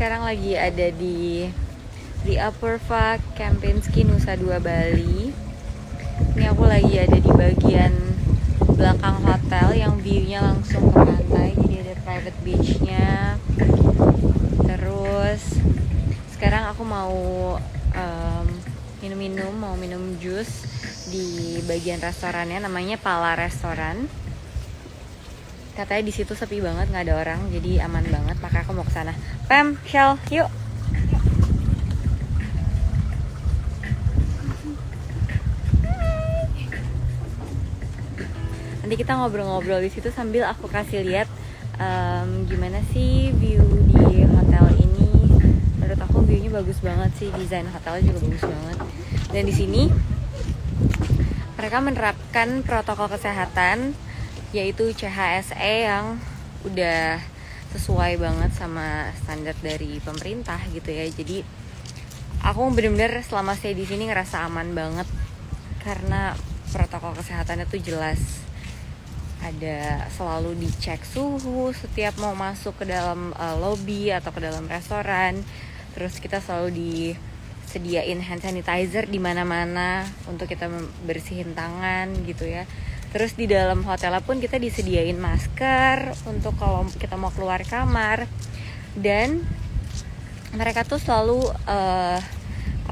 sekarang lagi ada di Apurva Kempinski Nusa Dua Bali. Ini aku lagi ada di bagian belakang hotel yang view-nya langsung ke pantai. Jadi ada private beach-nya. Terus sekarang aku mau minum jus di bagian restorannya, namanya Pala Restoran. Katanya di situ sepi banget, nggak ada orang, jadi aman banget. Makanya aku mau ke sana. Pam, Shell, yuk. Nanti kita ngobrol-ngobrol di situ sambil aku kasih lihat gimana sih view di hotel ini. Menurut aku view-nya bagus banget sih, desain hotelnya juga bagus banget. Dan di sini mereka menerapkan protokol kesehatan, yaitu CHSE yang udah sesuai banget sama standar dari pemerintah gitu ya. Jadi aku bener-bener selama stay di sini ngerasa aman banget karena protokol kesehatannya tuh jelas. Ada selalu dicek suhu setiap mau masuk ke dalam lobby atau ke dalam restoran. Terus kita selalu disediain hand sanitizer di mana-mana untuk kita bersihin tangan gitu ya. Terus di dalam hotel pun kita disediain masker untuk kalau kita mau keluar kamar. Dan mereka tuh selalu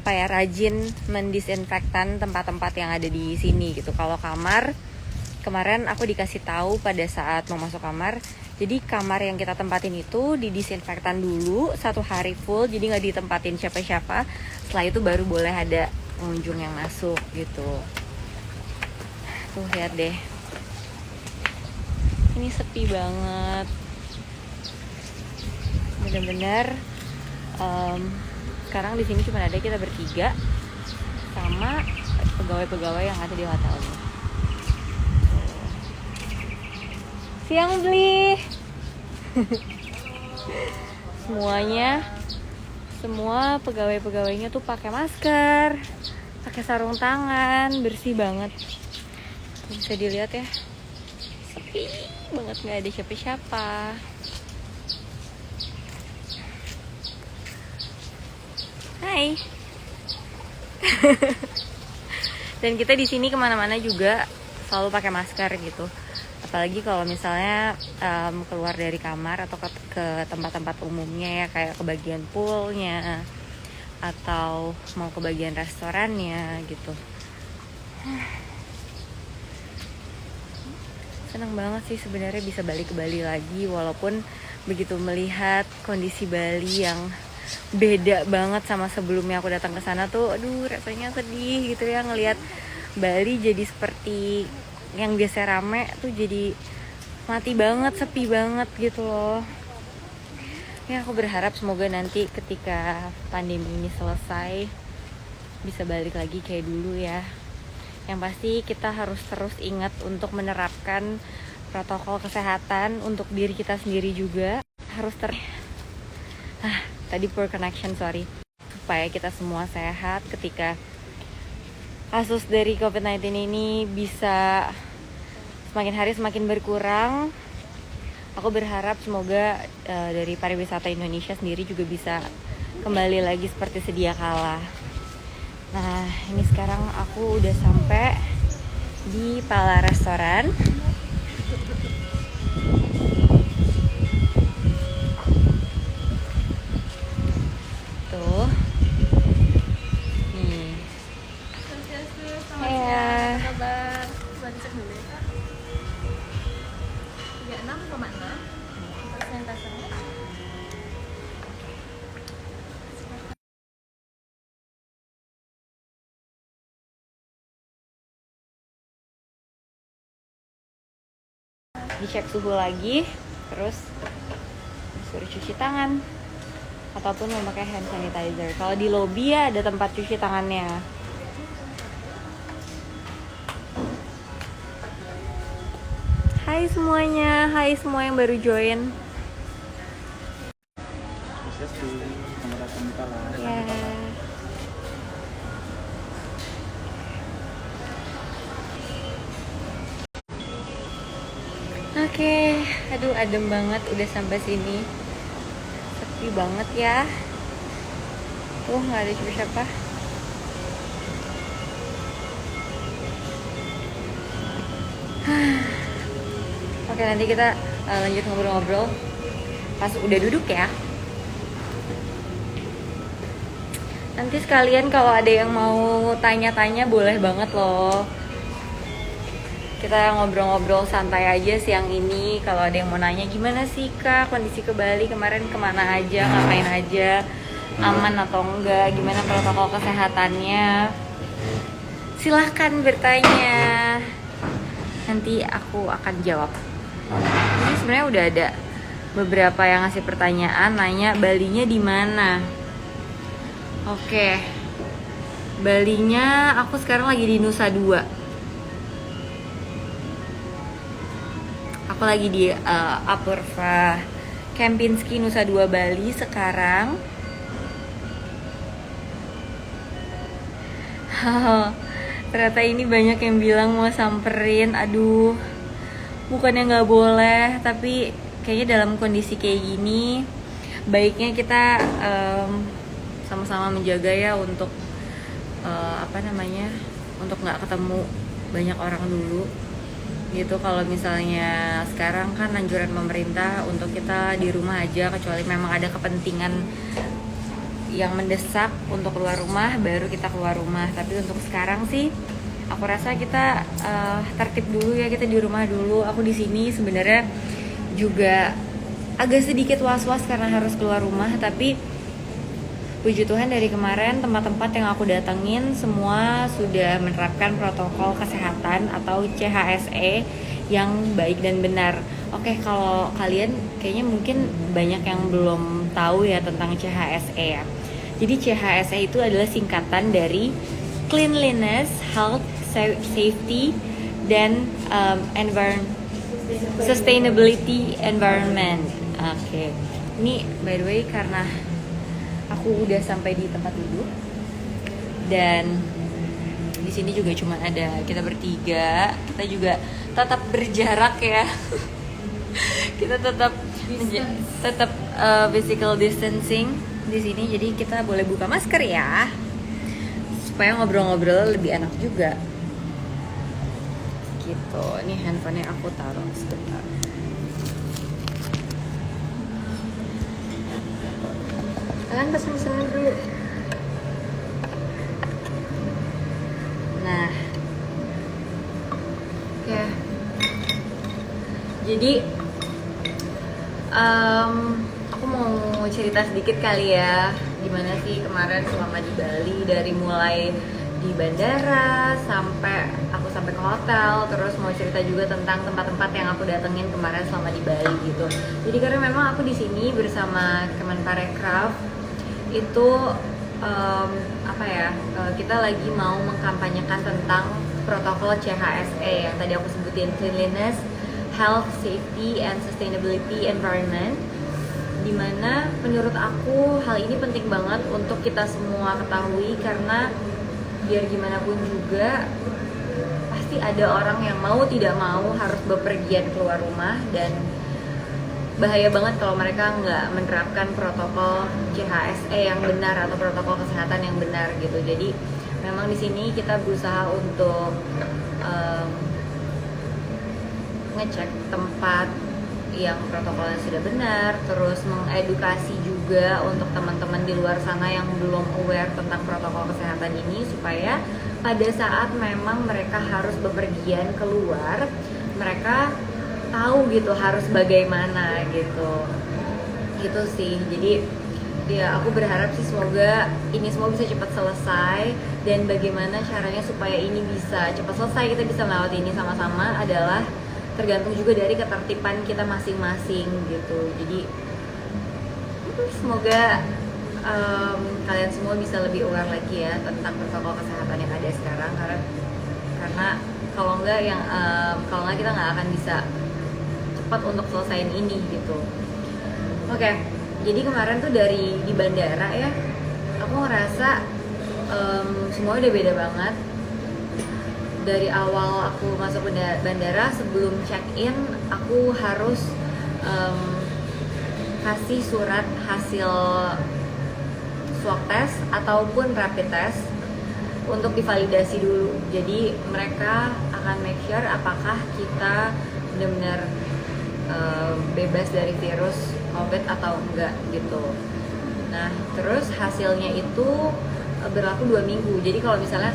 rajin mendisinfektan tempat-tempat yang ada di sini gitu. Kalau kamar, kemarin aku dikasih tahu pada saat mau masuk kamar, jadi kamar yang kita tempatin itu didisinfektan dulu 1 hari full, jadi nggak ditempatin siapa-siapa. Setelah itu baru boleh ada pengunjung yang masuk gitu. Tuh lihat deh, ini sepi banget, bener-bener. Sekarang di sini cuma ada kita bertiga sama pegawai-pegawai yang ada di hotelnya. Siang beli. Semua pegawai-pegawainya tuh pakai masker, pakai sarung tangan, bersih banget. Bisa dilihat ya, sepi banget, nggak ada siapa-siapa. Hai. Dan kita di sini kemana-mana juga selalu pakai masker gitu. Apalagi kalau misalnya keluar dari kamar atau ke tempat-tempat umumnya ya, kayak ke bagian poolnya atau mau ke bagian restorannya gitu. Seneng banget sih sebenarnya bisa balik ke Bali lagi, walaupun begitu melihat kondisi Bali yang beda banget sama sebelumnya aku datang ke sana tuh, aduh rasanya sedih gitu ya, ngelihat Bali jadi seperti yang biasa rame tuh jadi mati banget, sepi banget gitu loh. Ya aku berharap semoga nanti ketika pandemi ini selesai bisa balik lagi kayak dulu ya. Yang pasti kita harus terus ingat untuk menerapkan protokol kesehatan untuk diri kita sendiri juga. Harus tadi poor connection, sorry. Supaya kita semua sehat ketika kasus dari COVID-19 ini bisa semakin hari semakin berkurang. Aku berharap semoga dari pariwisata Indonesia sendiri juga bisa kembali lagi seperti sedia kala. Nah, ini sekarang aku udah sampai di Pala Restoran. Tuh. Nih. Ya. Kabar, cek dulu ya. 36,6 persentasenya. Dicek suhu lagi, terus disuruh cuci tangan ataupun memakai hand sanitizer. Kalau di lobby ya ada tempat cuci tangannya. Hai semuanya, hai semua yang baru join. Ya. Oke, aduh adem banget udah sampai sini. Sepi sepi banget ya. Tuh nggak ada siapa-siapa. Oke, nanti kita lanjut ngobrol-ngobrol pas udah duduk ya. Nanti sekalian kalau ada yang mau tanya-tanya boleh banget loh. Kita ngobrol-ngobrol santai aja siang ini. Kalau ada yang mau nanya gimana sih Kak kondisi ke Bali kemarin, kemana aja, ngapain aja, aman atau enggak, gimana protokol kesehatannya, silahkan bertanya. Nanti aku akan jawab. Ini sebenarnya udah ada beberapa yang ngasih pertanyaan, nanya Balinya di mana. Oke, Balinya aku sekarang lagi di Nusa Dua. Aku lagi di Apurva Kempinski Nusa Dua Bali sekarang. Ternyata ini banyak yang bilang mau samperin. Aduh, bukannya nggak boleh, tapi kayaknya dalam kondisi kayak gini baiknya kita sama-sama menjaga ya untuk untuk nggak ketemu banyak orang dulu gitu. Kalau misalnya sekarang kan anjuran pemerintah untuk kita di rumah aja, kecuali memang ada kepentingan yang mendesak untuk keluar rumah baru kita keluar rumah. Tapi untuk sekarang sih aku rasa kita tertib dulu ya, kita di rumah dulu. Aku di sini sebenarnya juga agak sedikit was-was karena harus keluar rumah, tapi puji Tuhan dari kemarin tempat-tempat yang aku datengin semua sudah menerapkan protokol kesehatan atau CHSE yang baik dan benar. Oke, kalau kalian kayaknya mungkin banyak yang belum tahu ya tentang CHSE ya. Jadi CHSE itu adalah singkatan dari Cleanliness, Health, Safety, dan Sustainability Environment. Oke, ini by the way karena aku udah sampai di tempat duduk dan di sini juga cuma ada kita bertiga. Kita juga tetap berjarak ya. Kita tetap physical distancing di sini. Jadi kita boleh buka masker ya, supaya ngobrol-ngobrol lebih enak juga. Gitu. Ini handphonenya aku taruh sebentar. Kalian pesen dulu. Nah, ya. Jadi, aku mau cerita sedikit kali ya, gimana sih kemarin selama di Bali, dari mulai di bandara sampai ke hotel, terus mau cerita juga tentang tempat-tempat yang aku datengin kemarin selama di Bali gitu. Jadi karena memang aku di sini bersama Kemenparekraf itu kita lagi mau mengkampanyekan tentang protokol CHSE yang tadi aku sebutin, Cleanliness, Health, Safety, and Sustainability Environment, dimana menurut aku hal ini penting banget untuk kita semua ketahui, karena biar gimana pun juga pasti ada orang yang mau tidak mau harus bepergian keluar rumah, dan bahaya banget kalau mereka nggak menerapkan protokol CHSE yang benar atau protokol kesehatan yang benar gitu. Jadi memang di sini kita berusaha untuk ngecek tempat yang protokolnya sudah benar, terus mengedukasi juga untuk teman-teman di luar sana yang belum aware tentang protokol kesehatan ini, supaya pada saat memang mereka harus bepergian keluar, mereka tahu gitu harus bagaimana gitu. Itu sih. Jadi ya aku berharap sih semoga ini semua bisa cepat selesai, dan bagaimana caranya supaya ini bisa cepat selesai, kita bisa melewati ini sama-sama adalah tergantung juga dari ketertiban kita masing-masing gitu. Jadi semoga kalian semua bisa lebih aware lagi ya tentang protokol kesehatan yang ada sekarang, karena kalau enggak kita nggak akan bisa cepat untuk selesaiin ini gitu. Oke, jadi kemarin tuh di bandara ya, aku ngerasa semua udah beda banget. Dari awal aku masuk bandara, sebelum check in aku harus kasih surat hasil swab test ataupun rapid test untuk divalidasi dulu. Jadi mereka akan make sure apakah kita benar-benar bebas dari virus COVID atau enggak gitu. Nah, terus hasilnya itu berlaku 2 minggu. Jadi kalau misalnya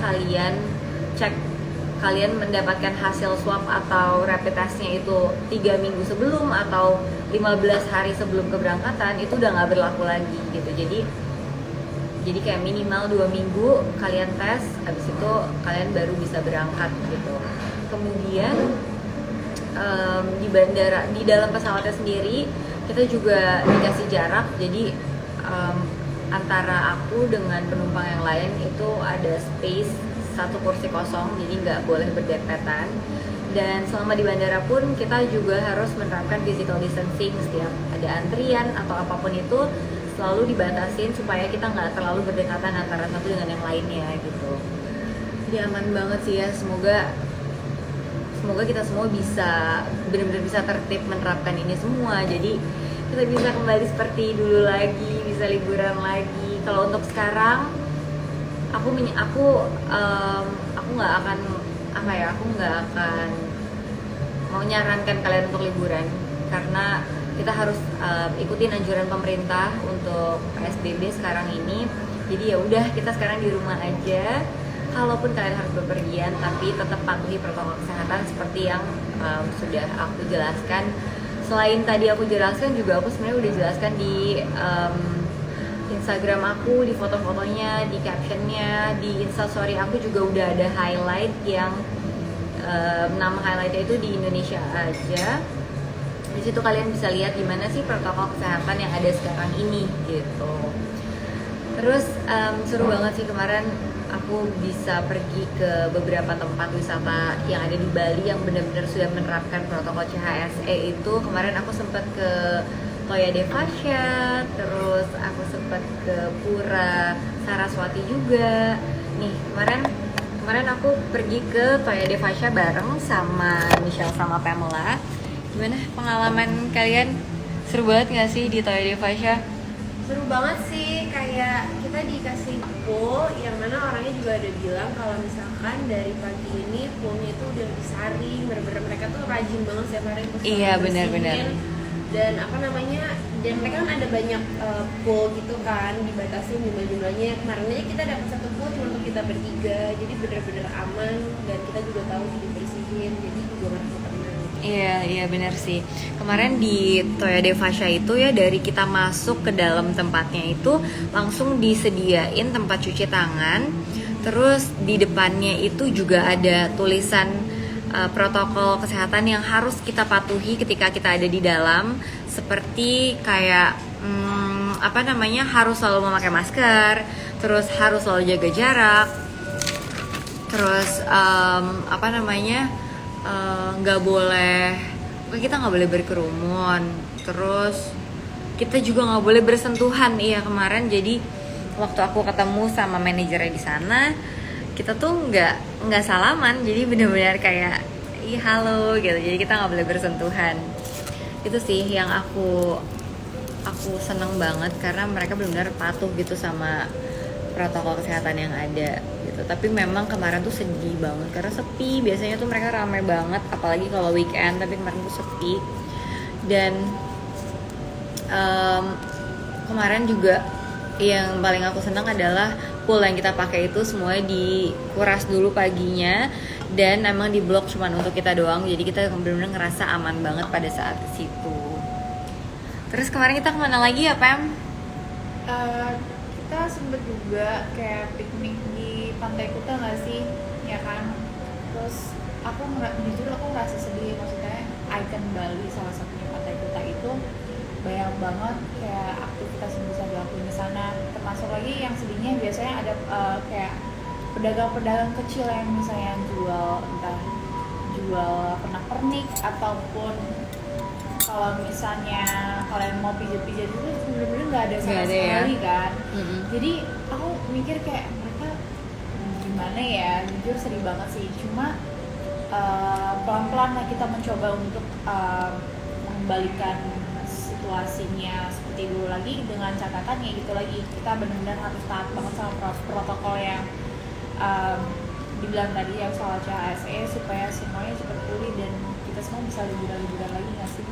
kalian mendapatkan hasil swab atau rapid testnya itu 3 minggu sebelum atau 15 hari sebelum keberangkatan, itu udah nggak berlaku lagi gitu. Jadi kayak minimal 2 minggu kalian tes, habis itu kalian baru bisa berangkat gitu. Kemudian di bandara, di dalam pesawatnya sendiri kita juga dikasih jarak. Jadi antara aku dengan penumpang yang lain itu ada space 1 kursi kosong, jadi nggak boleh berdempetan. Dan selama di bandara pun kita juga harus menerapkan physical distancing. Setiap ada antrian atau apapun itu selalu dibatasin supaya kita nggak terlalu berdekatan antara satu dengan yang lainnya gitu. Jadi aman banget sih ya. Semoga kita semua bisa benar-benar bisa tertib menerapkan ini semua. Jadi kita bisa kembali seperti dulu lagi, bisa liburan lagi. Kalau untuk sekarang aku nggak akan mau nyarankan kalian untuk liburan, karena kita harus ikutin anjuran pemerintah untuk PSBB sekarang ini. Jadi ya udah, kita sekarang di rumah aja. Kalaupun kalian harus bepergian, tapi tetap patuhi protokol kesehatan seperti yang sudah aku jelaskan. Selain tadi aku jelaskan, juga aku sebenarnya udah jelaskan di Instagram aku, di foto-fotonya, di captionnya, di Instastory aku juga udah ada highlight yang nama highlightnya itu di Indonesia aja. Di situ kalian bisa lihat gimana sih protokol kesehatan yang ada sekarang ini gitu. Terus seru banget sih kemarin aku bisa pergi ke beberapa tempat wisata yang ada di Bali yang benar-benar sudah menerapkan protokol CHSE itu. Kemarin aku sempat ke Toya Devasya, terus aku sempat ke Pura Saraswati juga. Nih kemarin aku pergi ke Toya Devasya bareng sama Michelle sama Pamela. Gimana pengalaman kalian? Seru banget gak sih di Toya Devasya? Seru banget sih, kayak kita dikasih pool yang mana orangnya juga ada bilang kalau misalkan dari pagi ini poolnya itu udah disaring, bener-bener mereka tuh rajin banget setiap hari untuk Iya, selalu benar-benar. bersihin. Dan dan mereka kan ada banyak pool gitu kan, dibatasin jumlahnya. Kemarin aja kita dapat 1 pool cuma untuk kita bertiga, jadi bener-bener aman dan kita juga tahu dibersihin, jadi juga ngerasa tenang. Iya benar sih. Kemarin di Toya Devasya itu ya, dari kita masuk ke dalam tempatnya itu langsung disediain tempat cuci tangan. Terus di depannya itu juga ada tulisan protokol kesehatan yang harus kita patuhi ketika kita ada di dalam, seperti kayak harus selalu memakai masker, terus harus selalu jaga jarak, terus kita nggak boleh berkerumun, terus kita juga nggak boleh bersentuhan. Iya, kemarin jadi waktu aku ketemu sama manajernya di sana, kita tuh nggak salaman, jadi benar-benar kayak halo gitu. Jadi kita nggak boleh bersentuhan. Itu sih yang aku seneng banget, karena mereka benar-benar patuh gitu sama protokol kesehatan yang ada gitu. Tapi memang kemarin tuh sedih banget karena sepi. Biasanya tuh mereka ramai banget, apalagi kalau weekend, tapi kemarin tuh sepi. Dan kemarin juga yang paling aku senang adalah pool yang kita pakai itu semuanya dikuras dulu paginya, dan emang di blok cuma untuk kita doang, jadi kita benar-benar ngerasa aman banget pada saat ke situ. Terus kemarin kita kemana lagi ya, Pam? Kita sempet juga kayak piknik di Pantai Kuta nggak sih, ya kan? Terus jujur aku ngerasa sedih, maksudnya ikon Bali salah satunya Pantai Kuta itu banyak banget kayak aktivitas yang bisa dilakuin di sana. Termasuk lagi yang sedihnya biasanya ada kayak pedagang-pedagang kecil yang misalnya jual pernak-pernik, ataupun kalau misalnya kalian mau pijat-pijat itu bener-bener nggak ada sama sekali ya? Kan. Jadi aku mikir kayak mereka gimana ya, jujur sedih banget sih. Cuma pelan-pelan lah kita mencoba untuk mengembalikan situasinya seperti dulu lagi, dengan catatan ya gitu lagi, kita benar-benar harus taat banget sama protokol yang dibilang tadi yang soal CHSE, supaya semuanya cepat pulih dan kita semua bisa liburan-liburan lagi nggak sih?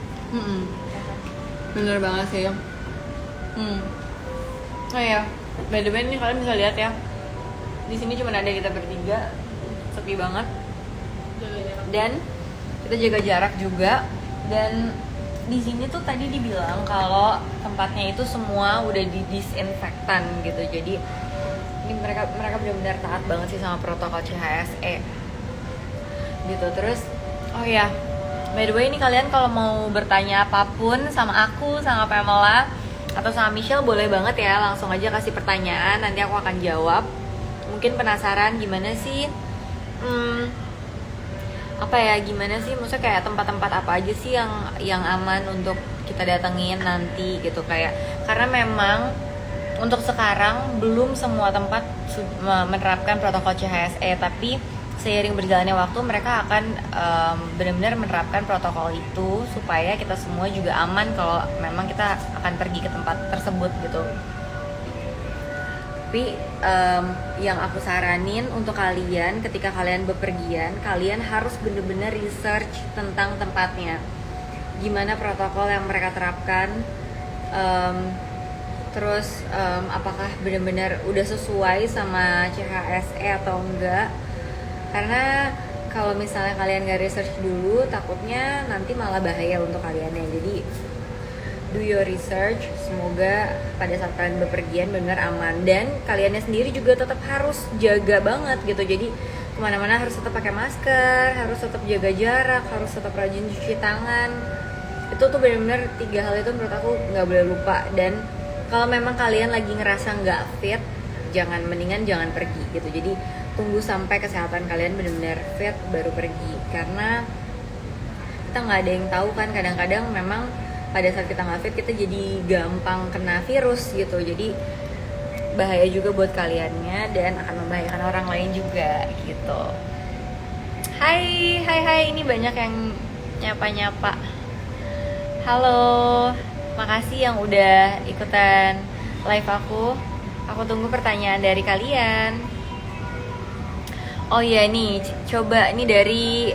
Ya kan? Bener banget sih. Oh ya, by the way nih kalian bisa lihat ya, di sini cuma ada kita bertiga, sepi banget. Dan kita jaga jarak juga. Dan di sini tuh tadi dibilang kalau tempatnya itu semua udah didisinfektan gitu. Jadi ini mereka benar-benar taat banget sih sama protokol CHSE gitu. Terus oh ya, by the way ini kalian kalau mau bertanya apapun sama aku, sama Pamela atau sama Michelle, boleh banget ya, langsung aja kasih pertanyaan, nanti aku akan jawab. Mungkin penasaran gimana sih gimana sih maksudnya kayak tempat-tempat apa aja sih yang aman untuk kita datengin nanti gitu, kayak karena memang untuk sekarang belum semua tempat menerapkan protokol CHSE, tapi seiring berjalannya waktu mereka akan benar-benar menerapkan protokol itu supaya kita semua juga aman kalau memang kita akan pergi ke tempat tersebut gitu. Tapi yang aku saranin untuk kalian ketika kalian bepergian, kalian harus benar-benar research tentang tempatnya, gimana protokol yang mereka terapkan, terus apakah benar-benar udah sesuai sama CHSE atau enggak. Karena kalau misalnya kalian nggak research dulu, takutnya nanti malah bahaya untuk kalian ya. Jadi do your research, semoga pada saat kalian bepergian benar aman, dan kaliannya sendiri juga tetap harus jaga banget gitu. Jadi kemana-mana harus tetap pakai masker, harus tetap jaga jarak, harus tetap rajin cuci tangan. Itu tuh benar-benar 3 hal itu menurut aku nggak boleh lupa. Dan kalau memang kalian lagi ngerasa nggak fit, mendingan jangan pergi gitu. Jadi tunggu sampai kesehatan kalian benar-benar fit baru pergi, karena kita nggak ada yang tahu kan, kadang-kadang memang pada saat kita nggak fit kita jadi gampang kena virus gitu. Jadi bahaya juga buat kaliannya dan akan membahayakan orang lain juga gitu. Hai, ini banyak yang nyapa. Halo, makasih yang udah ikutan live aku. Aku tunggu pertanyaan dari kalian. Oh iya nih, coba nih dari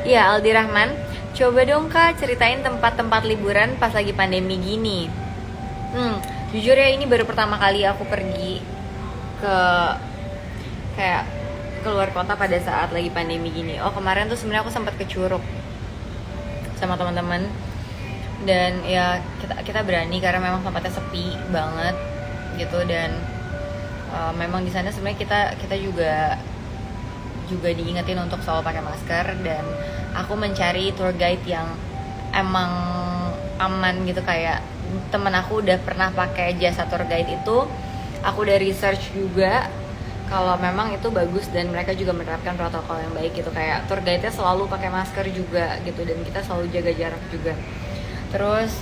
Aldi Rahman. Coba dong Kak ceritain tempat-tempat liburan pas lagi pandemi gini. Jujur ya, ini baru pertama kali aku pergi ke kayak keluar kota pada saat lagi pandemi gini. Oh kemarin tuh sebenarnya aku sempat ke Curug sama teman-teman, dan ya kita berani karena memang tempatnya sepi banget gitu. Dan memang di sana sebenarnya kita juga diingetin untuk selalu pakai masker, dan aku mencari tour guide yang emang aman gitu. Kayak temen aku udah pernah pakai jasa tour guide itu, aku udah research juga kalau memang itu bagus dan mereka juga menerapkan protokol yang baik gitu. Kayak tour guide-nya selalu pakai masker juga gitu, dan kita selalu jaga jarak juga. Terus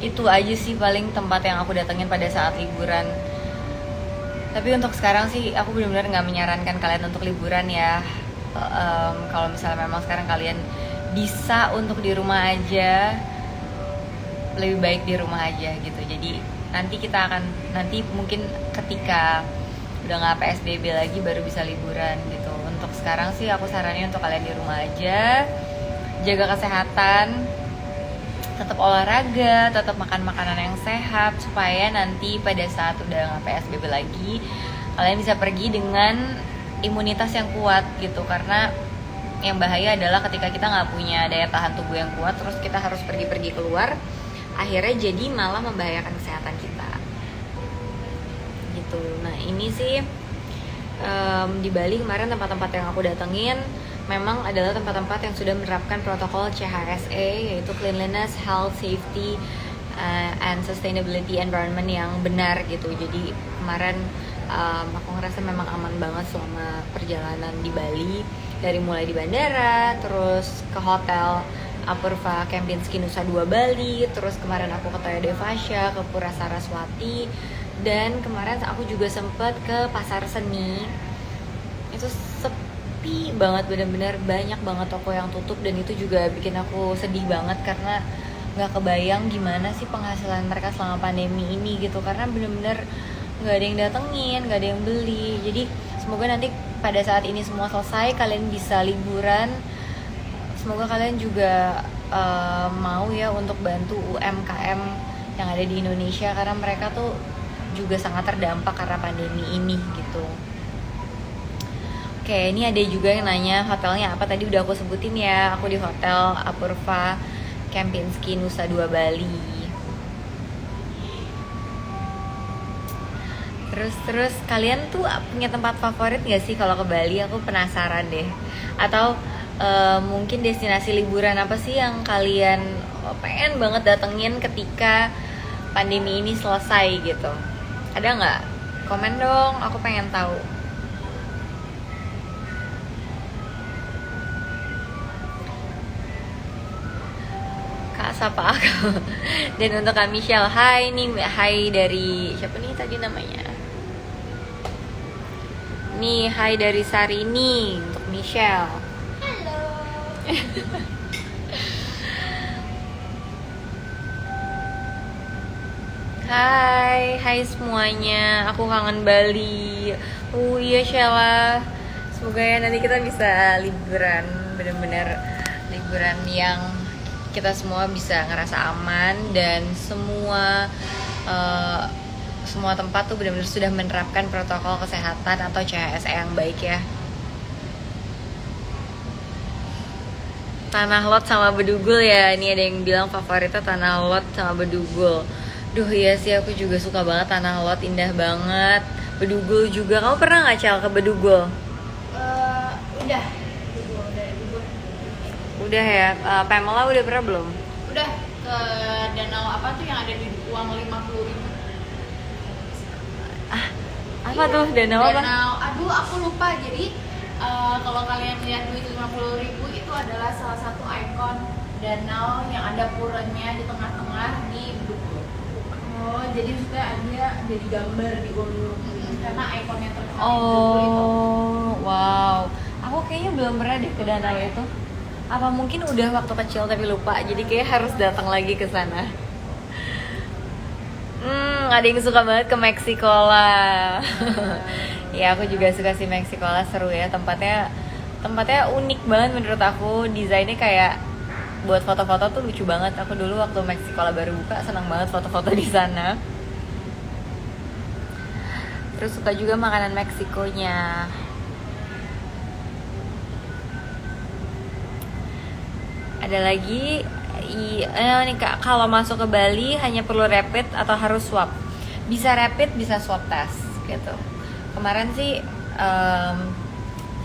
itu aja sih paling tempat yang aku datengin pada saat liburan. Tapi untuk sekarang sih aku benar-benar nggak menyarankan kalian untuk liburan ya. Kalau misalnya memang sekarang kalian bisa untuk di rumah aja, lebih baik di rumah aja gitu. Jadi nanti mungkin ketika udah nggak PSBB lagi baru bisa liburan gitu. Untuk sekarang sih aku saranin untuk kalian di rumah aja, jaga kesehatan, tetap olahraga, tetap makan makanan yang sehat, supaya nanti pada saat udah nggak PSBB lagi kalian bisa pergi dengan imunitas yang kuat gitu. Karena yang bahaya adalah ketika kita nggak punya daya tahan tubuh yang kuat, terus kita harus pergi keluar, akhirnya jadi malah membahayakan kesehatan kita gitu. Nah ini sih di Bali kemarin tempat-tempat yang aku datengin memang adalah tempat-tempat yang sudah menerapkan protokol CHSE, yaitu Cleanliness, Health, Safety, and Sustainability Environment yang benar gitu. Jadi kemarin aku ngerasa memang aman banget selama perjalanan di Bali, dari mulai di bandara, terus ke hotel Apurva Kempinski Nusa Dua Bali, terus kemarin aku ke Toyo Devasya, ke Pura Saraswati, dan kemarin aku juga sempet ke Pasar Seni. Itu sepi banget, bener-bener banyak banget toko yang tutup. Dan itu juga bikin aku sedih banget karena nggak kebayang gimana sih penghasilan mereka selama pandemi ini gitu, karena bener-bener nggak ada yang datengin, nggak ada yang beli. Jadi semoga nanti pada saat ini semua selesai kalian bisa liburan. Semoga kalian juga mau ya untuk bantu UMKM yang ada di Indonesia, karena mereka tuh juga sangat terdampak karena pandemi ini gitu. Oke, ini ada juga yang nanya hotelnya apa. Tadi udah aku sebutin ya, aku di Hotel Apurva Kempinski Nusa Dua Bali. Terus kalian tuh punya tempat favorit gak sih kalau ke Bali? Aku penasaran deh. Atau mungkin destinasi liburan apa sih yang kalian pengen banget datengin ketika pandemi ini selesai gitu? Ada nggak? Komen dong, aku pengen tahu. Kak, sapa aku. Dan untuk Kak Michelle, hai nih, hai dari siapa nih tadi namanya? Nih, hai dari Sarini untuk Michelle. Halo. Hai semuanya, aku kangen Bali. Iya Sheila, semoga ya nanti kita bisa liburan, bener-bener liburan yang kita semua bisa ngerasa aman dan semua tempat tuh benar-benar sudah menerapkan protokol kesehatan atau CHSE yang baik ya. Tanah Lot sama Bedugul ya, ini ada yang bilang favoritnya Tanah Lot sama Bedugul. Duh iya sih, aku juga suka banget Tanah Lot, indah banget. Bedugul juga, kamu pernah nggak Cel ke Bedugul? Udah. Udah ya, Pamela udah pernah belum? Udah ke danau apa tuh yang ada di uang 50.000? Apa tuh, danau apa? Danau, aduh aku lupa. Jadi kalau kalian lihat duit 50.000 itu adalah salah satu ikon danau yang ada puranya di tengah-tengah di Bedugul. Oh, jadi sudah ada jadi gambar di uang 50.000 karena ikonnya terkenal di Bedugul itu. Oh, wow. Aku kayaknya belum pernah deh ke danau itu. Apa mungkin udah waktu kecil tapi lupa, jadi kayak harus datang lagi ke sana. Ada yang suka banget ke Meksiko lah. Ya aku juga suka sih Meksiko lah, seru ya tempatnya unik banget menurut aku. Desainnya kayak buat foto-foto tuh lucu banget. Aku dulu waktu Meksiko lah baru buka, senang banget foto-foto di sana. Terus suka juga makanan Meksikonya. Ada lagi nih Kak, kalau masuk ke Bali hanya perlu rapid atau harus swab? Bisa rapid, bisa swab test gitu. Kemarin sih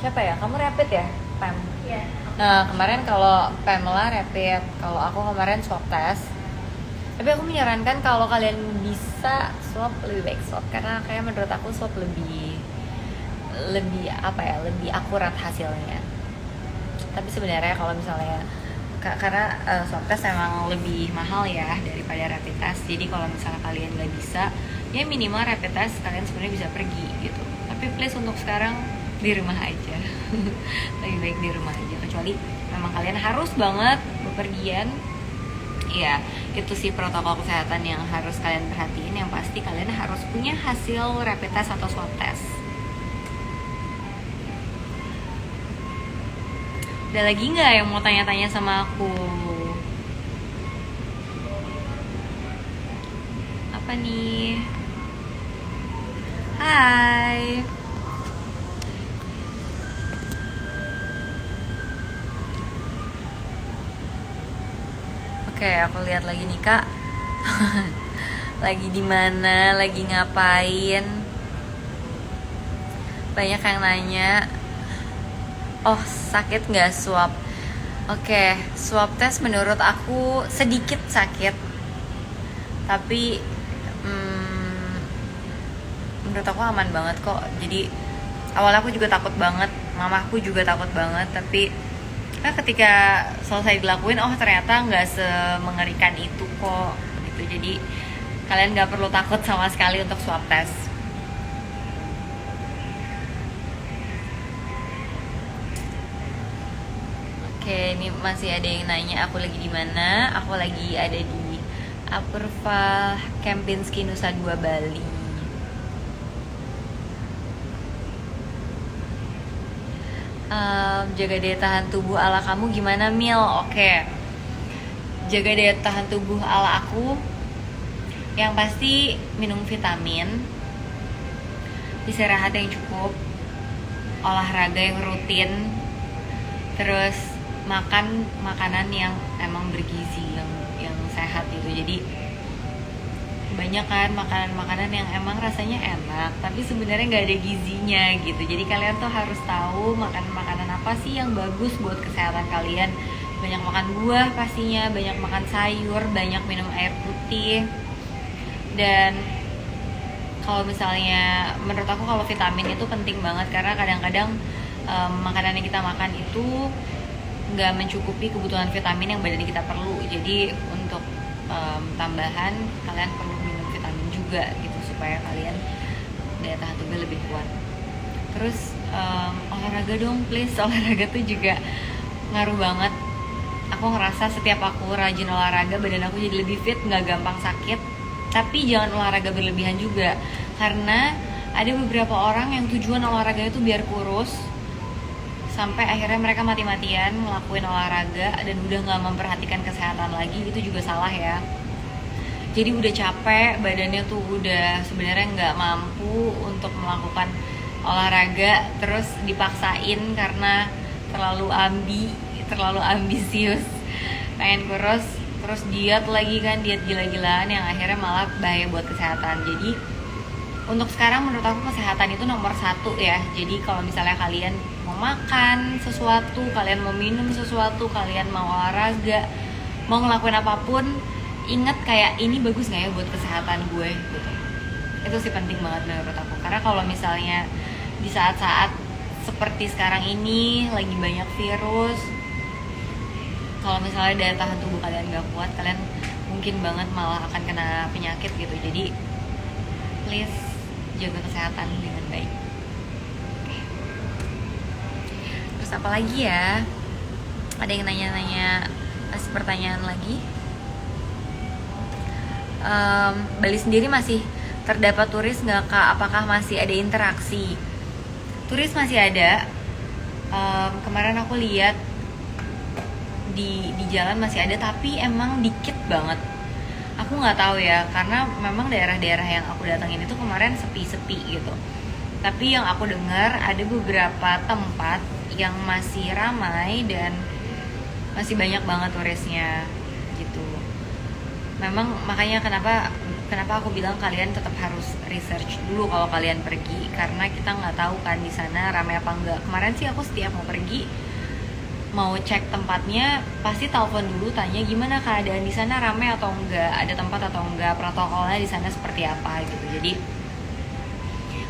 siapa ya? Kamu rapid ya, Pam? Iya. Nah, kemarin kalau Pamela rapid, kalau aku kemarin swab test. Tapi aku menyarankan kalau kalian bisa swab, lebih baik swab, karena kayak menurut aku swab lebih apa ya, lebih akurat hasilnya. Tapi sebenarnya kalau misalnya karena swab test emang lebih mahal ya daripada rapid test. Jadi kalau misalnya kalian nggak bisa, ya minimal rapid test kalian sebenarnya bisa pergi gitu. Tapi please untuk sekarang di rumah aja. Lebih baik di rumah aja, kecuali memang kalian harus banget bepergian. Ya, itu sih protokol kesehatan yang harus kalian perhatiin. Yang pasti kalian harus punya hasil rapid test atau swab test. Ada lagi nggak yang mau tanya-tanya sama aku? Apa nih? Hai. Oke, aku lihat lagi nih Kak. Lagi di mana? Lagi ngapain? Banyak yang nanya. Oh, sakit nggak swab? Oke, swab test menurut aku sedikit sakit. Tapi menurut aku aman banget kok. Jadi awalnya aku juga takut banget, mamaku juga takut banget. Tapi ketika selesai dilakuin, oh ternyata nggak semengerikan itu kok. Gitu. Jadi kalian nggak perlu takut sama sekali untuk swab test. Oke, ini masih ada yang nanya aku lagi di mana. Aku lagi ada di Apurva Kempinski Nusa Dua Bali. Jaga daya tahan tubuh ala kamu gimana, Mil? Oke, jaga daya tahan tubuh ala aku yang pasti minum vitamin, istirahat yang cukup, olahraga yang rutin, terus makan makanan yang emang bergizi, yang sehat gitu. Jadi banyak kan makanan-makanan yang emang rasanya enak tapi sebenarnya nggak ada gizinya gitu. Jadi kalian tuh harus tahu makan makanan apa sih yang bagus buat kesehatan kalian. Banyak makan buah pastinya, banyak makan sayur, banyak minum air putih. Dan kalau misalnya menurut aku kalau vitamin itu penting banget karena kadang-kadang makanan yang kita makan itu nggak mencukupi kebutuhan vitamin yang badan kita perlu. Jadi untuk tambahan kalian perlu minum vitamin juga gitu supaya kalian daya tahan tubuh lebih kuat. Terus olahraga dong please, olahraga tuh juga ngaruh banget. Aku ngerasa setiap aku rajin olahraga badan aku jadi lebih fit, nggak gampang sakit. Tapi jangan olahraga berlebihan juga karena ada beberapa orang yang tujuan olahraga itu biar kurus sampai akhirnya mereka mati-matian ngelakuin olahraga dan udah nggak memperhatikan kesehatan lagi. Itu juga salah ya. Jadi udah capek badannya tuh udah sebenarnya nggak mampu untuk melakukan olahraga, terus dipaksain karena terlalu ambisius pengen kurus, terus diet lagi kan, diet gila-gilaan yang akhirnya malah bahaya buat kesehatan. Jadi untuk sekarang menurut aku kesehatan itu nomor 1 ya. Jadi kalau misalnya kalian mau makan sesuatu, kalian mau minum sesuatu, kalian mau olahraga, mau ngelakuin apapun, ingat kayak ini bagus nggak ya buat kesehatan gue gitu. Itu sih penting banget menurut aku. Karena kalau misalnya di saat-saat seperti sekarang ini lagi banyak virus, kalau misalnya daya tahan tubuh kalian nggak kuat, kalian mungkin banget malah akan kena penyakit gitu. Jadi please jaga kesehatan dengan baik. Oke. Terus apa lagi ya? Ada yang nanya-nanya, kasih pertanyaan lagi. Bali sendiri masih terdapat turis nggak kak? Apakah masih ada interaksi? Turis masih ada. Kemarin aku lihat di jalan masih ada, tapi emang dikit banget. Aku nggak tahu ya, karena memang daerah-daerah yang aku datangin itu kemarin sepi-sepi gitu. Tapi yang aku dengar ada beberapa tempat yang masih ramai dan masih banyak banget turisnya gitu. Memang makanya kenapa aku bilang kalian tetap harus research dulu kalau kalian pergi, karena kita nggak tahu kan di sana ramai apa enggak. Kemarin sih aku setiap mau pergi, mau cek tempatnya pasti telepon dulu, tanya gimana keadaan di sana, ramai atau enggak, ada tempat atau enggak, protokolnya di sana seperti apa gitu. Jadi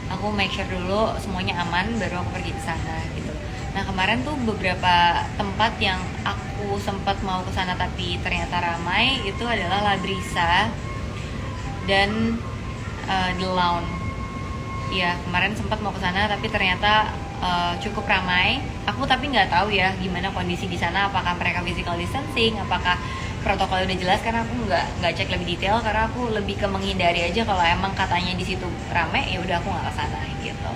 aku make sure dulu semuanya aman baru aku pergi ke sana gitu. Nah kemarin tuh beberapa tempat yang aku sempat mau ke sana tapi ternyata ramai itu adalah La Brisa dan The Lawn. Ya kemarin sempat mau ke sana tapi ternyata cukup ramai. Aku tapi nggak tahu ya gimana kondisi di sana, apakah mereka physical distancing, apakah protokol udah jelas, karena aku nggak cek lebih detail karena aku lebih ke menghindari aja. Kalau emang katanya di situ ramai ya udah aku nggak kesana gitu.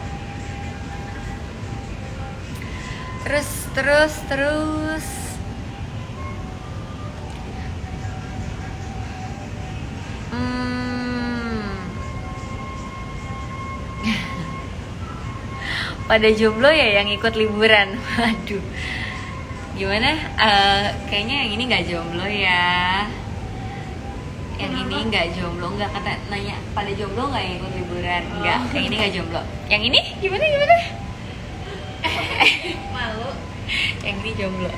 Terus pada jomblo ya yang ikut liburan. Waduh, gimana? Kayaknya yang ini nggak jomblo ya. Yang ini nggak jomblo, nggak, kata nanya pada jomblo nggak yang ikut liburan? Nggak, yang ini nggak jomblo. Yang ini gimana? Malu. Yang ini jomblo.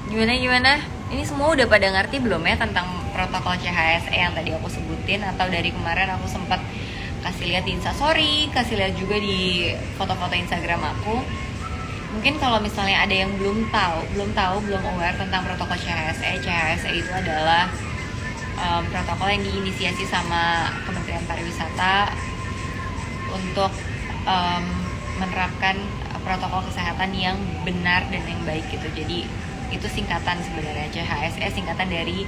Gimana? Ini semua udah pada ngerti belum ya tentang protokol CHSE yang tadi aku sebutin, atau dari kemarin aku sempat kasih lihat di Instastory, kasih lihat juga di foto-foto Instagram aku. Mungkin kalau misalnya ada yang belum aware tentang protokol CHSE. CHSE itu adalah protokol yang diinisiasi sama Kementerian Pariwisata untuk menerapkan protokol kesehatan yang benar dan yang baik gitu. Jadi itu singkatan sebenarnya, CHSE singkatan dari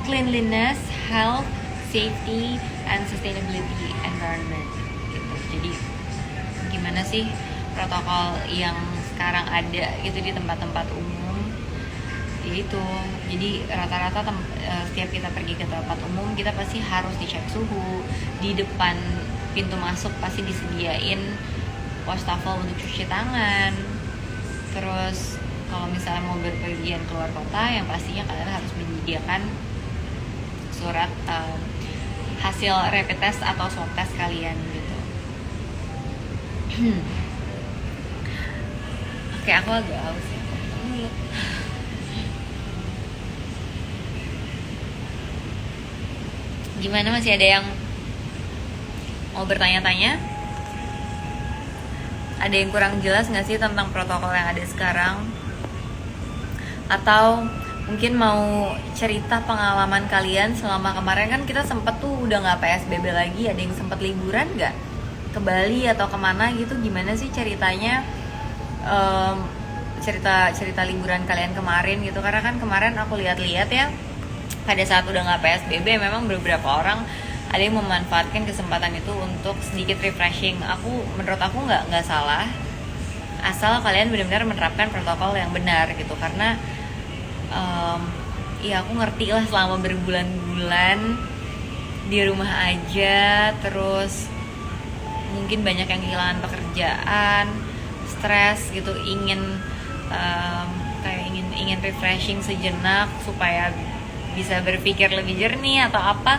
Cleanliness, Health, Safety, and Sustainability Environment gitu. Jadi gimana sih protokol yang sekarang ada gitu di tempat-tempat umum, yaitu jadi rata-rata setiap kita pergi ke tempat umum kita pasti harus dicek suhu. Di depan pintu masuk pasti disediain wastafel untuk cuci tangan. Terus kalau misalnya mau berpergian keluar kota, yang pastinya kalian harus menyediakan surat hasil rapid test atau swab test kalian gitu. Oke, aku agak haus ya. Gimana, masih ada yang mau bertanya-tanya? Ada yang kurang jelas nggak sih tentang protokol yang ada sekarang? Atau mungkin mau cerita pengalaman kalian selama kemarin, kan kita sempet tuh udah nggak PSBB lagi, ada yang sempet liburan nggak ke Bali atau kemana gitu? Gimana sih ceritanya, cerita liburan kalian kemarin gitu? Karena kan kemarin aku lihat-lihat ya, pada saat udah nggak PSBB memang beberapa orang ada yang memanfaatkan kesempatan itu untuk sedikit refreshing. Menurut aku nggak salah, asal kalian benar-benar menerapkan protokol yang benar gitu. Karena ya aku ngerti lah selama berbulan-bulan di rumah aja, terus mungkin banyak yang kehilangan pekerjaan, stres gitu, ingin refreshing sejenak supaya bisa berpikir lebih jernih atau apa,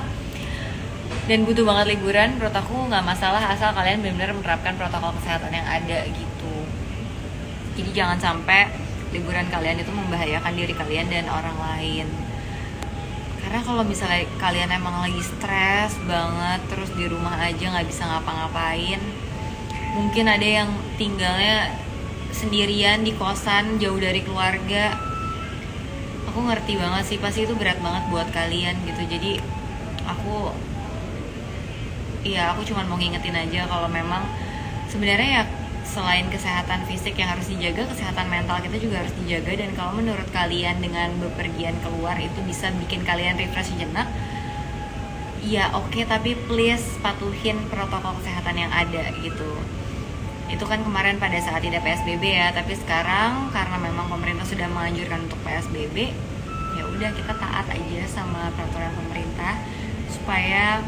dan butuh banget liburan. Menurut aku nggak masalah asal kalian benar-benar menerapkan protokol kesehatan yang ada gitu. Jadi jangan sampai liburan kalian itu membahayakan diri kalian dan orang lain. Karena kalau misalnya kalian emang lagi stres banget, terus di rumah aja nggak bisa ngapa-ngapain, mungkin ada yang tinggalnya sendirian di kosan jauh dari keluarga. Aku ngerti banget sih, pasti itu berat banget buat kalian gitu. Jadi aku cuma mau ngingetin aja kalau memang sebenarnya ya selain kesehatan fisik yang harus dijaga, kesehatan mental kita juga harus dijaga. Dan kalau menurut kalian dengan bepergian keluar itu bisa bikin kalian refresh sejenak, ya oke, tapi please patuhin protokol kesehatan yang ada gitu. Itu kan kemarin pada saat tidak PSBB ya, tapi sekarang karena memang pemerintah sudah menganjurkan untuk PSBB, ya udah kita taat aja sama peraturan pemerintah supaya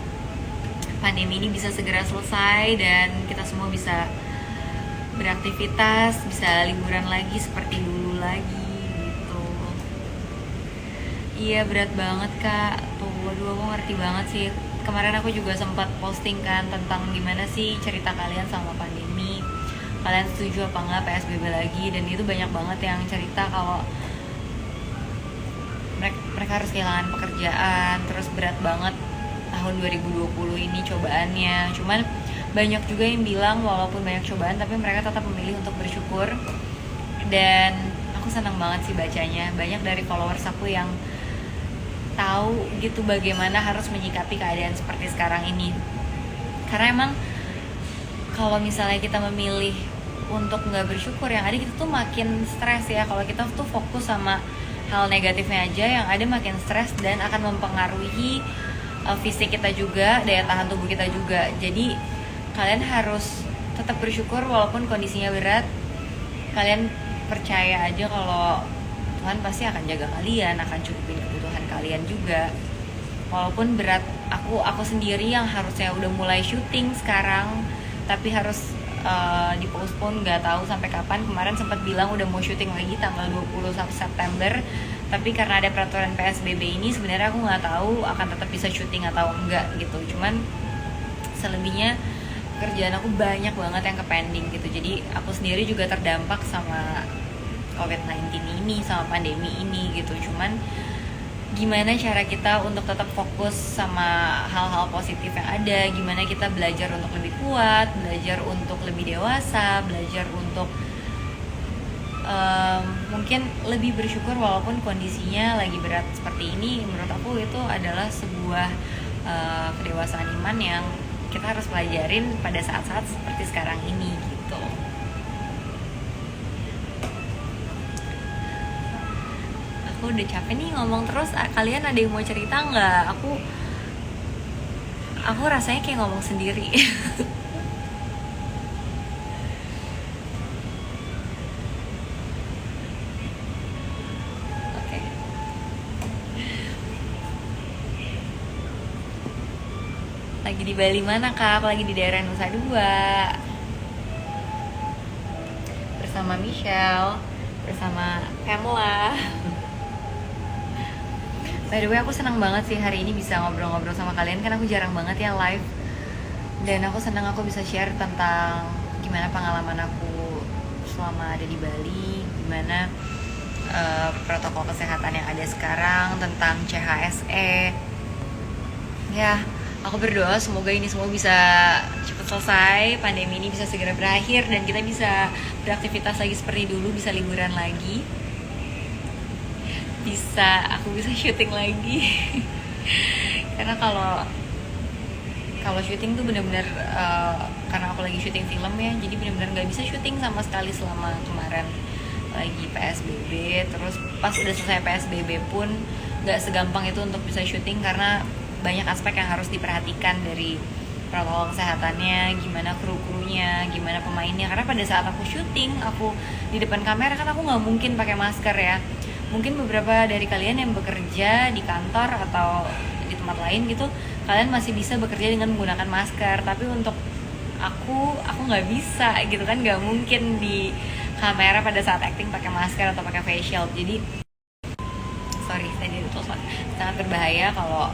pandemi ini bisa segera selesai dan kita semua bisa beraktivitas, bisa liburan lagi seperti dulu lagi gitu. Iya, berat banget Kak. Waduh, aku ngerti banget sih. Kemarin aku juga sempat posting kan tentang gimana sih cerita kalian sama pandemi, kalian setuju apa enggak PSBB lagi. Dan itu banyak banget yang cerita kalau mereka harus kehilangan pekerjaan, terus berat banget tahun 2020 ini cobaannya. Cuman banyak juga yang bilang walaupun banyak cobaan tapi mereka tetap memilih untuk bersyukur. Dan aku senang banget sih bacanya. Banyak dari followers aku yang tahu gitu bagaimana harus menyikapi keadaan seperti sekarang ini. Karena emang kalau misalnya kita memilih untuk nggak bersyukur, yang ada kita tuh makin stres ya. Kalau kita tuh fokus sama hal negatifnya aja, yang ada makin stres dan akan mempengaruhi fisik kita juga, daya tahan tubuh kita juga. Jadi kalian harus tetap bersyukur walaupun kondisinya berat. Kalian percaya aja kalau Tuhan pasti akan jaga kalian, akan cukupin kebutuhan kalian juga. Walaupun berat, aku sendiri yang harusnya udah mulai syuting sekarang tapi harus dipostpone, nggak tahu sampai kapan. Kemarin sempat bilang udah mau syuting lagi tanggal 21 September, tapi karena ada peraturan PSBB ini sebenarnya aku nggak tahu akan tetap bisa syuting atau enggak gitu. Cuman selebihnya kerjaan aku banyak banget yang pending gitu. Jadi aku sendiri juga terdampak sama COVID-19 ini, sama pandemi ini gitu. Cuman gimana cara kita untuk tetap fokus sama hal-hal positif yang ada, gimana kita belajar untuk lebih kuat, belajar untuk lebih dewasa, belajar untuk mungkin lebih bersyukur walaupun kondisinya lagi berat seperti ini. Menurut aku itu adalah sebuah kedewasaan iman yang kita harus pelajarin pada saat-saat seperti sekarang ini gitu. Aku udah capek nih ngomong terus. Kalian ada yang mau cerita nggak? Aku rasanya kayak ngomong sendiri. Oke. Lagi di Bali mana kak? Aku lagi di daerah Nusa Dua bersama Michelle, bersama Pamela. By the way, aku senang banget sih hari ini bisa ngobrol-ngobrol sama kalian, kan aku jarang banget ya live. Dan aku senang aku bisa share tentang gimana pengalaman aku selama ada di Bali, gimana protokol kesehatan yang ada sekarang, tentang CHSE. Ya, aku berdoa semoga ini semua bisa cepat selesai, pandemi ini bisa segera berakhir dan kita bisa beraktivitas lagi seperti dulu, bisa liburan lagi. Aku bisa syuting lagi. Karena kalau syuting tuh benar-benar karena aku lagi syuting film ya, jadi benar-benar nggak bisa syuting sama sekali selama kemarin lagi PSBB. Terus pas udah selesai PSBB pun nggak segampang itu untuk bisa syuting karena banyak aspek yang harus diperhatikan, dari protokol kesehatannya, gimana kru-krunya, gimana pemainnya. Karena pada saat aku syuting, aku di depan kamera kan aku nggak mungkin pakai masker ya. Mungkin beberapa dari kalian yang bekerja di kantor atau di tempat lain gitu, kalian masih bisa bekerja dengan menggunakan masker. Tapi untuk aku nggak bisa gitu kan, nggak mungkin di kamera pada saat acting pakai masker atau pakai face shield. Jadi sorry, tadi itu sangat berbahaya kalau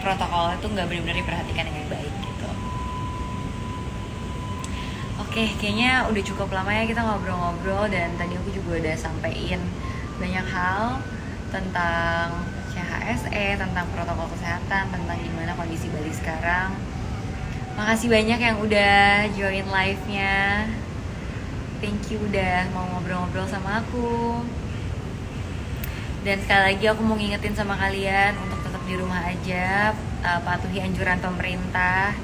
protokol itu nggak benar-benar diperhatikan dengan baik gitu. Oke, kayaknya udah cukup lama ya kita ngobrol-ngobrol, dan tadi aku juga udah sampein banyak hal tentang CHSE, tentang protokol kesehatan, tentang gimana kondisi Bali sekarang. Makasih banyak yang udah join live-nya. Thank you udah mau ngobrol-ngobrol sama aku. Dan sekali lagi aku mau ngingetin sama kalian untuk tetap di rumah aja, patuhi anjuran pemerintah.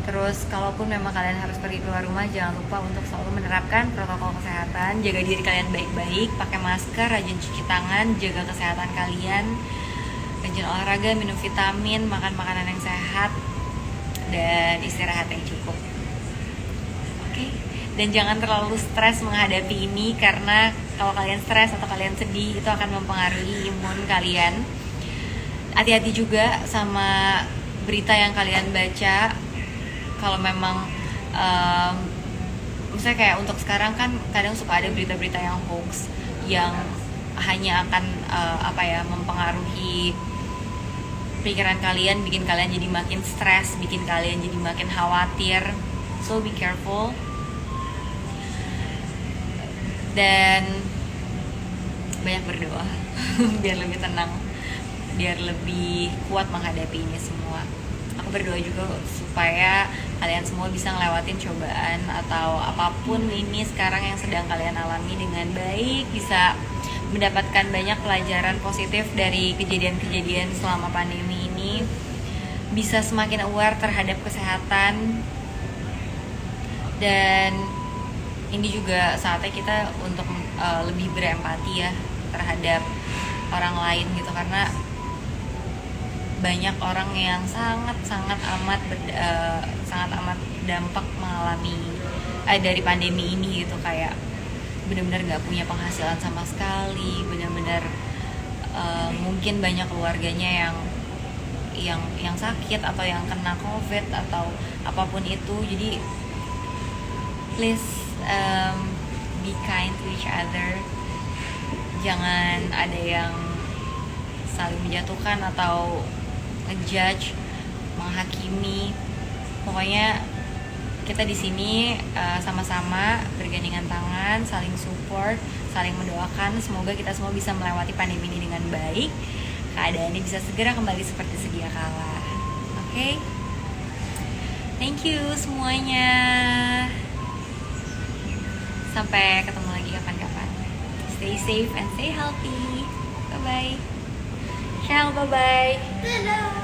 Terus kalaupun memang kalian harus pergi keluar rumah, jangan lupa untuk selalu menerapkan protokol kesehatan. Jaga diri kalian baik-baik, pakai masker, rajin cuci tangan, jaga kesehatan kalian, rajin olahraga, minum vitamin, makan makanan yang sehat, dan istirahat yang cukup. Oke? Dan jangan terlalu stres menghadapi ini, karena kalau kalian stres atau kalian sedih, itu akan mempengaruhi imun kalian. Hati-hati juga sama berita yang kalian baca. Kalau memang misalnya kayak untuk sekarang kan kadang suka ada berita-berita yang hoax yang hanya akan mempengaruhi pikiran kalian, bikin kalian jadi makin stres, bikin kalian jadi makin khawatir. So be careful. Dan banyak berdoa biar lebih tenang, biar lebih kuat menghadapi ini semua. Aku berdoa juga supaya kalian semua bisa ngelewatin cobaan atau apapun ini sekarang yang sedang kalian alami dengan baik, bisa mendapatkan banyak pelajaran positif dari kejadian-kejadian selama pandemi ini, bisa semakin aware terhadap kesehatan. Dan ini juga saatnya kita untuk lebih berempati ya terhadap orang lain gitu, karena banyak orang yang sangat amat dampak mengalami dari pandemi ini gitu, kayak benar-benar nggak punya penghasilan sama sekali, benar-benar mungkin banyak keluarganya yang sakit atau yang kena COVID atau apapun itu. Jadi please be kind to each other, jangan ada yang saling menjatuhkan atau ngejudge, menghakimi. Pokoknya kita di sini sama-sama bergandengan tangan, saling support, saling mendoakan. Semoga kita semua bisa melewati pandemi ini dengan baik. Keadaannya bisa segera kembali seperti sedia kala. Oke? Thank you semuanya. Sampai ketemu lagi kapan-kapan. Stay safe and stay healthy. Bye-bye. Ciao, bye-bye. Dadah.